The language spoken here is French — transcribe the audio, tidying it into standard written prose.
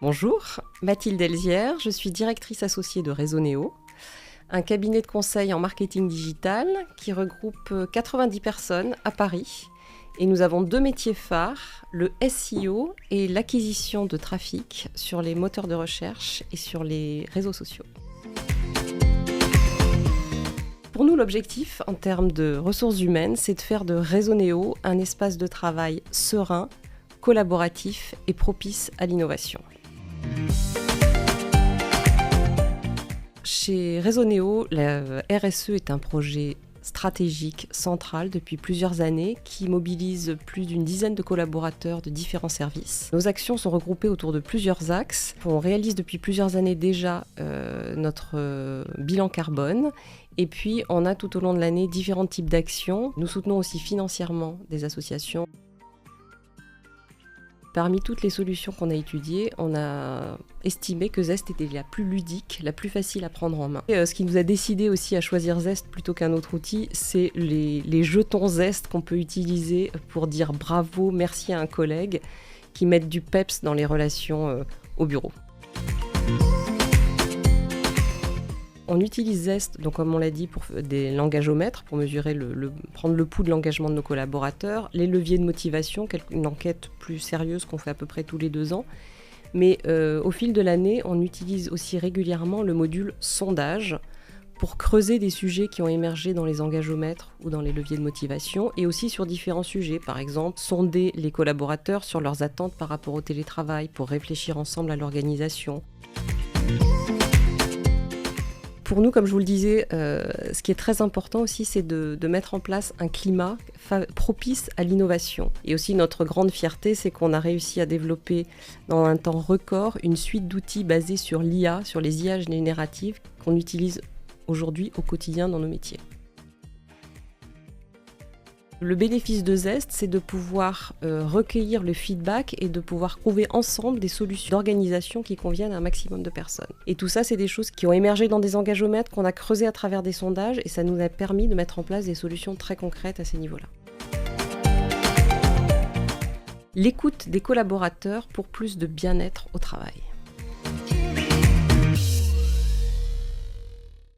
Bonjour, Mathilde Elzière, je suis directrice associée de Réseau un cabinet de conseil en marketing digital qui regroupe 90 personnes à Paris. Et nous avons 2 métiers phares, le SEO et l'acquisition de trafic sur les moteurs de recherche et sur les réseaux sociaux. Pour nous, l'objectif en termes de ressources humaines, c'est de faire de Réseau un espace de travail serein, collaboratif et propice à l'innovation. Chez Réseau, la RSE est un projet stratégique central depuis plusieurs années qui mobilise plus d'une dizaine de collaborateurs de différents services. Nos actions sont regroupées autour de plusieurs axes. On réalise depuis plusieurs années déjà notre bilan carbone et puis on a tout au long de l'année différents types d'actions. Nous soutenons aussi financièrement des associations. Parmi toutes les solutions qu'on a étudiées, on a estimé que Zest était la plus ludique, la plus facile à prendre en main. Et ce qui nous a décidé aussi à choisir Zest plutôt qu'un autre outil, c'est les jetons Zest qu'on peut utiliser pour dire bravo, merci à un collègue, qui mettent du peps dans les relations au bureau. On utilise Zest, donc comme on l'a dit, pour des l'engagomètre, pour mesurer prendre le pouls de l'engagement de nos collaborateurs, les leviers de motivation, une enquête plus sérieuse qu'on fait à peu près tous les 2 ans. Mais au fil de l'année, on utilise aussi régulièrement le module sondage pour creuser des sujets qui ont émergé dans les engagomètres ou dans les leviers de motivation et aussi sur différents sujets. Par exemple, sonder les collaborateurs sur leurs attentes par rapport au télétravail pour réfléchir ensemble à l'organisation. Pour nous, comme je vous le disais, ce qui est très important aussi, c'est de mettre en place un climat propice à l'innovation. Et aussi, notre grande fierté, c'est qu'on a réussi à développer dans un temps record une suite d'outils basés sur l'IA, sur les IA génératives qu'on utilise aujourd'hui au quotidien dans nos métiers. Le bénéfice de Zest, c'est de pouvoir recueillir le feedback et de pouvoir trouver ensemble des solutions d'organisation qui conviennent à un maximum de personnes. Et tout ça, c'est des choses qui ont émergé dans des engagomètres qu'on a creusés à travers des sondages et ça nous a permis de mettre en place des solutions très concrètes à ces niveaux-là. L'écoute des collaborateurs pour plus de bien-être au travail.